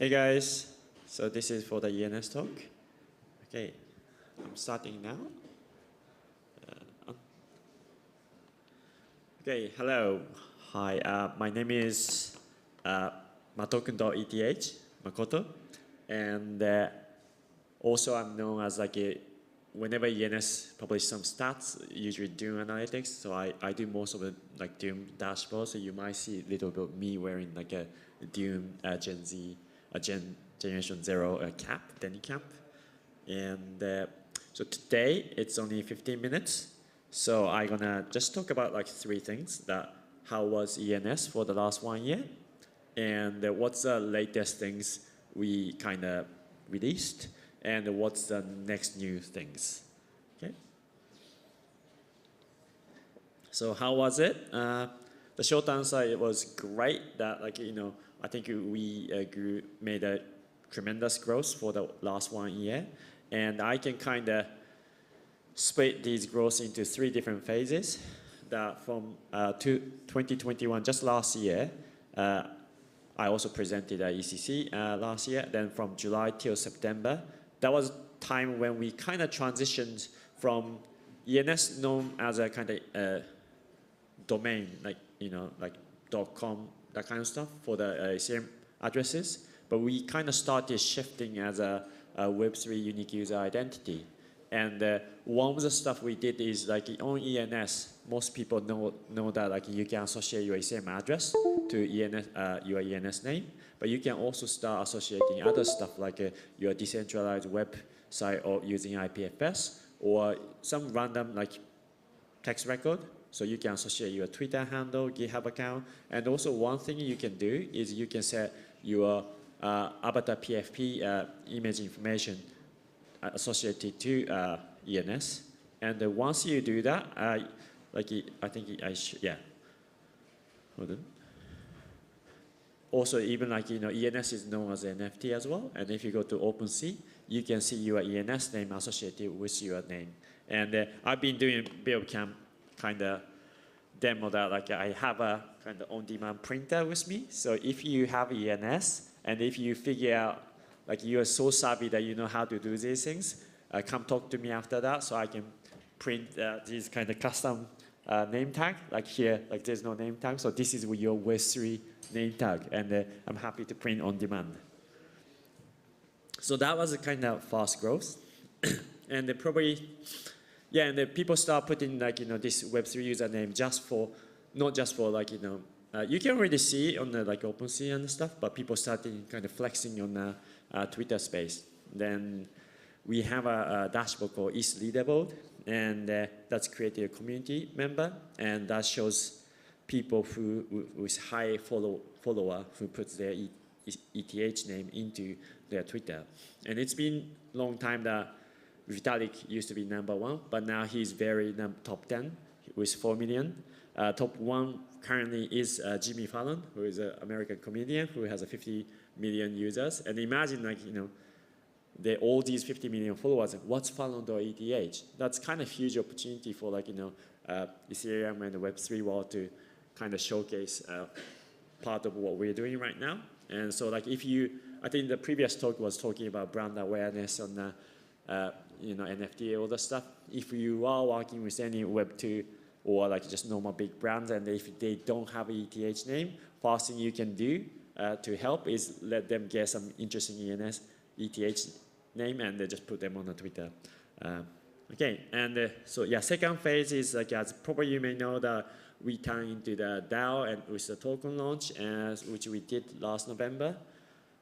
Hey guys, so this is for the ENS talk. Okay, I'm starting now. Okay, hello, hi. My name is Matoku.eth, Makoto, and also I'm known as like whenever ENS publish some stats, usually Doom analytics. So I do most of it like Doom dashboard. So you might see a little bit of me wearing like a Doom Gen Z, Generation Zero cap, Denny cap. And so today it's only 15 minutes. So I'm gonna just talk about like three things: that how was ENS for the last 1 year, and what's the latest things we kind of released, and what's the next new things. Okay. So how was it? The short answer, it was great. That I think we made a tremendous growth for the last 1 year, and I can kind of split these growths into three different phases. That from 2021, just last year, I also presented at ECC last year. Then from July till September, that was time when we kind of transitioned from ENS known as a kind of domain, like .com, that kind of stuff for the Ethereum addresses. But we kind of started shifting as a Web3 unique user identity. And one of the stuff we did is like on ENS, most people know that like you can associate your Ethereum address to ENS, your ENS name, but you can also start associating other stuff like your decentralized website or using IPFS or some random like text record. So you can associate your Twitter handle, GitHub account, and also one thing you can do is you can set your avatar PFP image information associated to ENS, and once you do that, Hold on. Also, even like ENS is known as an NFT as well, and if you go to OpenSea, you can see your ENS name associated with your name. And I've been doing a bit of kind of demo that like I have a kind of on-demand printer with me. So if you have ENS and if you figure out like you are so savvy that you know how to do these things, come talk to me after that so I can print these kind of custom name tag. Like here, like there's no name tag, so this is your Web3 name tag, and I'm happy to print on demand. So that was a kind of fast growth, and probably, yeah, and people start putting like this Web3 username not just for like you can already see on the like OpenSea and stuff, but people started kind of flexing on the Twitter space. Then we have a dashboard called ETH Leaderboard, and that's created a community member, and that shows people who with high follower who puts their ETH name into their Twitter. And it's been a long time that Vitalik used to be #1, but now he's very top 10 with 4 million. Top 1 currently is Jimmy Fallon, who is an American comedian who has 50 million users. And imagine like all these 50 million followers. What's Fallon.eth? That's kind of huge opportunity for like Ethereum and the Web3 world to kind of showcase part of what we're doing right now. And so like I think the previous talk was talking about brand awareness on the NFT, all the stuff. If you are working with any Web2 or like just normal big brands, and if they don't have an ETH name, first thing you can do to help is let them get some interesting ENS ETH name, and they just put them on the Twitter. Okay, and so yeah, second phase is like, as probably you may know, that we turn into the DAO and with the token launch, which we did last November.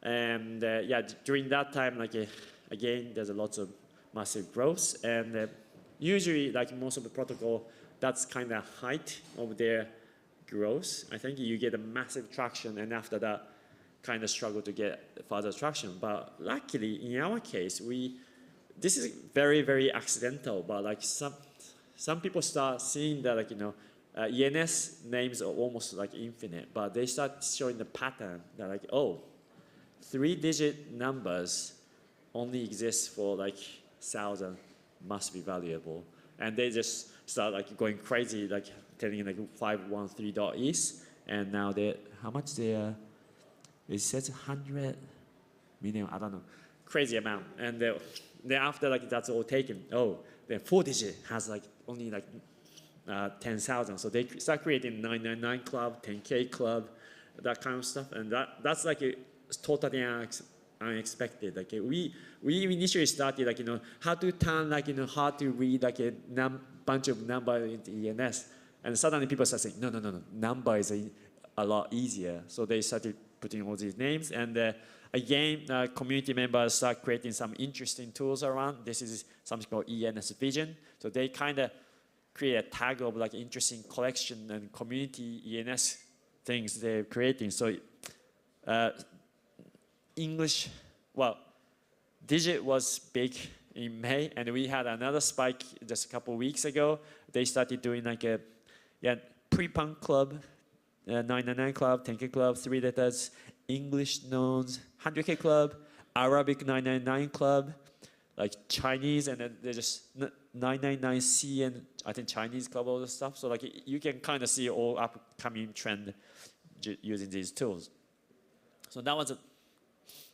And yeah, during that time, like again, there's a lots of massive growth, and usually like most of the protocol, that's kind of height of their growth. I think you get a massive traction, and after that, kind of struggle to get further traction. But luckily, in our case, this is very, very accidental. But like some people start seeing that like ENS names are almost like infinite, but they start showing the pattern that like, oh, 3-digit numbers only exist for like 1,000, must be valuable, and they just start like going crazy, like telling like 513.ETH, and now how much they it says 100 million, I don't know, crazy amount. And then after like that's all taken, oh, then 4-digit has like only like 10,000. So they start creating 999 club, 10K club, that kind of stuff. And that's like totally unexpected. Like we initially started like, how to turn like, how to read like a bunch of numbers into ENS. And suddenly people start saying, no, number is a lot easier. So they started putting all these names. And again, community members start creating some interesting tools around. This is something called ENS Vision. So they kind of create a tag of like interesting collection and community ENS things they're creating. So English, well, digit was big in May, and we had another spike just a couple of weeks ago. They started doing like a pre-punk club, 999 club, 10K club, 3 letters, English knowns, 100K club, Arabic 999 club, like Chinese, and then they just 999C and I think Chinese club, all this stuff. So like you can kind of see all upcoming trend using these tools. So that was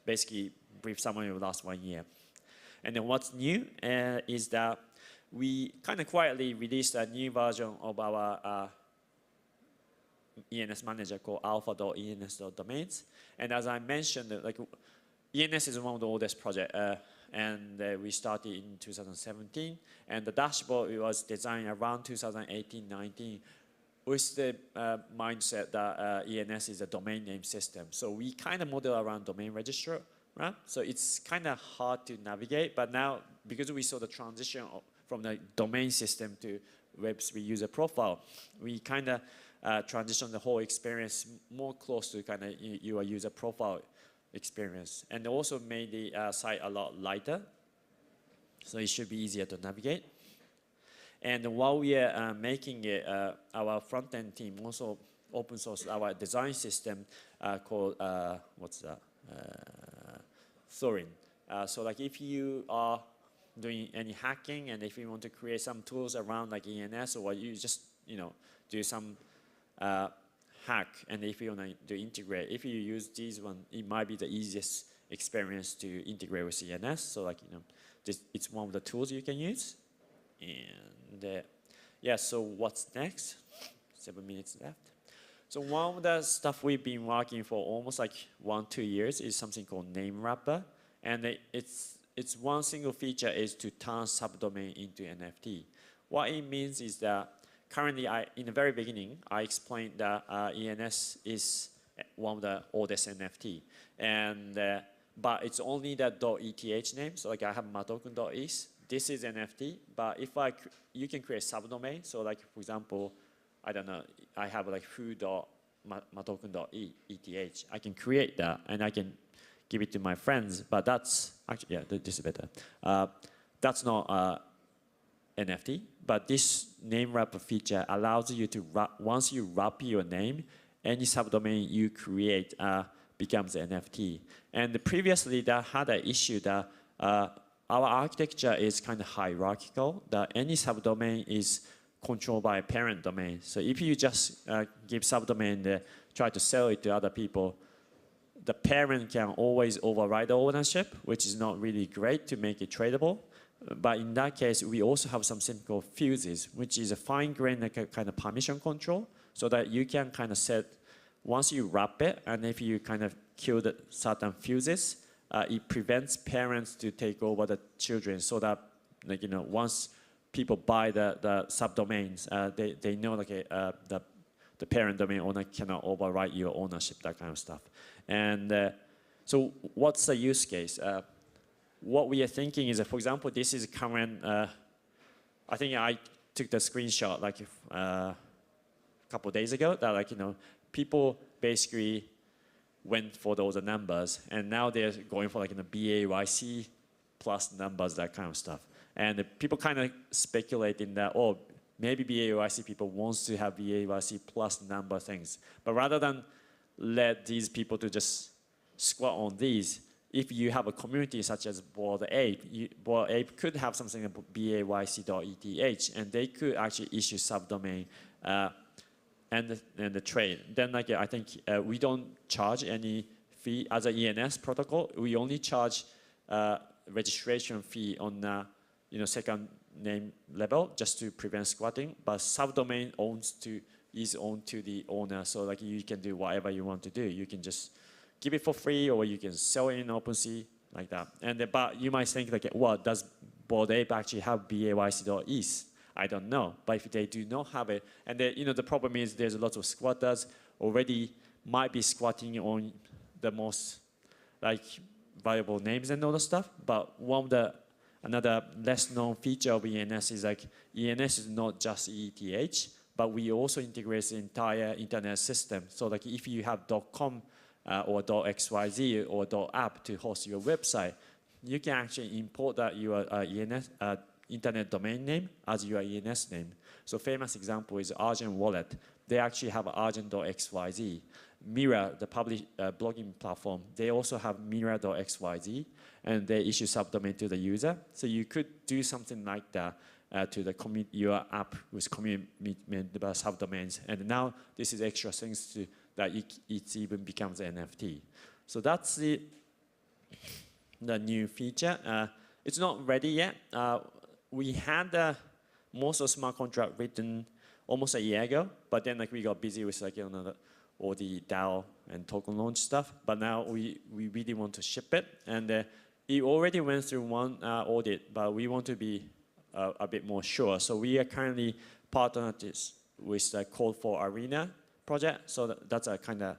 basically brief summary of the last 1 year. And then what's new is that we kind of quietly released a new version of our ENS manager called alpha.ens.domains. And as I mentioned, like ENS is one of the oldest projects, and we started in 2017. And the dashboard was designed around 2018-19 with the mindset that ENS is a domain name system. So we kind of model around domain registrar, right? So it's kind of hard to navigate, but now because we saw the transition from the domain system to Web3 user profile, we kind of transition the whole experience more close to kind of your user profile experience, and also made the site a lot lighter, so it should be easier to navigate. And while we are making it, our front-end team also open source our design system called, what's that? Thorin. So like if you are doing any hacking, and if you want to create some tools around like ENS, or you just, do some hack, and if you want to integrate, if you use these one, it might be the easiest experience to integrate with ENS. So like, it's one of the tools you can use. And yeah, so what's next? 7 minutes left. So one of the stuff we've been working for almost like 1-2 years is something called name wrapper. And it's one single feature is to turn subdomain into NFT. What it means is that currently, in the very beginning, I explained that ENS is one of the oldest NFT. And but it's only the .eth name. So like I have matoken.eth. This is NFT, but if you can create subdomain. So like, for example, I don't know, I have like who.matoken.eth. I can create that, and I can give it to my friends, but that's, actually, yeah, this is better. That's not NFT, but this name wrapper feature allows you to, once you wrap your name, any subdomain you create becomes NFT. And previously, that had an issue that our architecture is kind of hierarchical, that any subdomain is controlled by a parent domain. So if you just give subdomain and try to sell it to other people, the parent can always override the ownership, which is not really great to make it tradable. But in that case, we also have something called fuses, which is a fine-grained like kind of permission control, so that you can kind of set, once you wrap it, and if you kind of kill the certain fuses, it prevents parents to take over the children, so that, like, once people buy the subdomains, they know like the parent domain owner cannot override your ownership, that kind of stuff. And so what's the use case? What we are thinking is that, for example, this is current, I think I took the screenshot like a couple of days ago, that like, people basically went for those numbers, and now they're going for like BAYC plus numbers, that kind of stuff. And people kind of speculating that, oh, maybe BAYC people wants to have BAYC plus number things. But rather than let these people to just squat on these, if you have a community such as Bored Ape, Bored Ape could have something about BAYC.eth, and they could actually issue subdomain and the trade. Then like, I think we don't charge any fee as an ENS protocol. We only charge registration fee on second name level just to prevent squatting. But subdomain is owned to the owner, so like you can do whatever you want to do. You can just give it for free, or you can sell it in OpenSea like that. And but you might think like, well, does Bored Ape actually have BAYC.is? I don't know, but if they do not have it, and the problem is there's a lot of squatters already might be squatting on the most like valuable names and all the stuff. But another less known feature of ENS is like ENS is not just ETH, but we also integrate the entire internet system. So like if you have .com or .xyz or .app to host your website, you can actually import that your ENS internet domain name as your ENS name. So famous example is Argent Wallet. They actually have argent.xyz. Mirror, the blogging platform, they also have mirror.xyz, and they issue subdomain to the user. So you could do something like that to your app with community subdomains. And now this is extra things that it even becomes an NFT. So that's the new feature. It's not ready yet. We had most of smart contract written almost a year ago, but then like we got busy with like all the DAO and token launch stuff. But now we really want to ship it, and it already went through one audit, but we want to be a bit more sure. So we are currently partnered with the Code for Arena project. So that's a kind of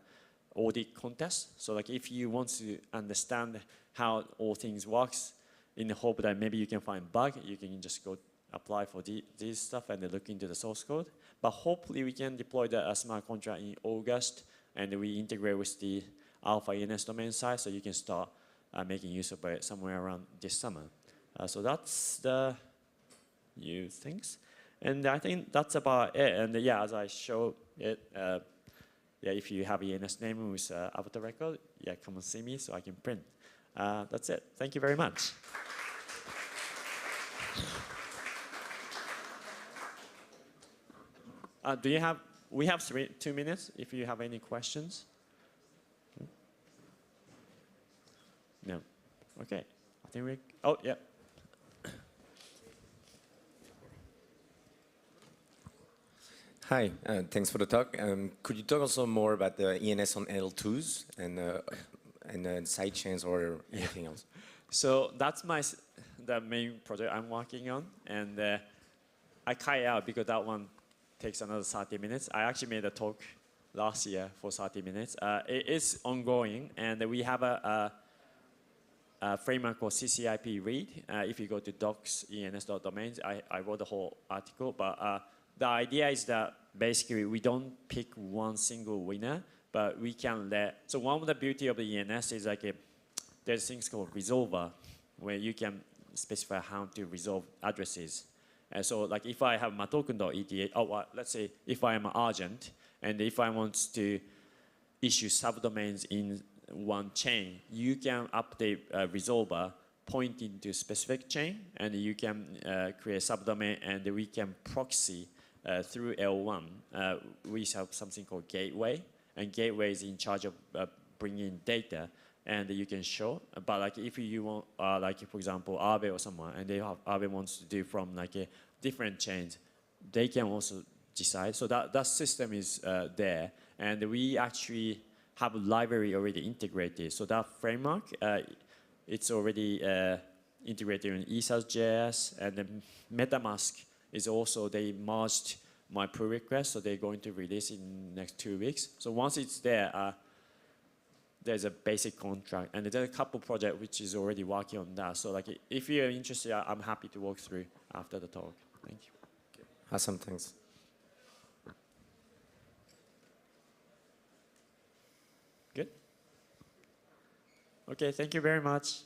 audit contest. So like if you want to understand how all things works, in the hope that maybe you can find bug, you can just go apply for this stuff and then look into the source code. But hopefully we can deploy the smart contract in August, and we integrate with the Alpha ENS domain side, so you can start making use of it somewhere around this summer. So that's the new things. And I think that's about it. And yeah, as I showed it, yeah, if you have ENS name with avatar record, yeah, come and see me so I can print. That's it. Thank you very much. We have 2 minutes if you have any questions. No. Okay. I think oh, yeah. Hi, thanks for the talk. Could you talk also more about the ENS on L2s and sidechains or anything else? So that's the main project I'm working on, and I cut it out because that one takes another 30 minutes. I actually made a talk last year for 30 minutes. It is ongoing, and we have a framework called CCIP read. If you go to docs.ens.domains, I wrote the whole article, but the idea is that basically we don't pick one single winner, but we can so one of the beauty of the ENS is like there's things called resolver, where you can specify how to resolve addresses. And so like if I have my token.eth, let's say if I am an agent, and if I want to issue subdomains in one chain, you can update resolver pointing to specific chain, and you can create subdomain, and we can proxy through L1. We have something called gateway, and gateway is in charge of bringing data, and you can show. But like if you want, like for example, Aave or someone, and Aave wants to do from like a different chains, they can also decide. So that system is there, and we actually have a library already integrated. So that framework, it's already integrated in ESAS.js, and then MetaMask is also, they merged my pull request, so they're going to release in the next 2 weeks. So once it's there, there's a basic contract, and there's a couple projects which is already working on that. So like, if you're interested, I'm happy to walk through after the talk. Thank you. Awesome, thanks. Good. Okay, thank you very much.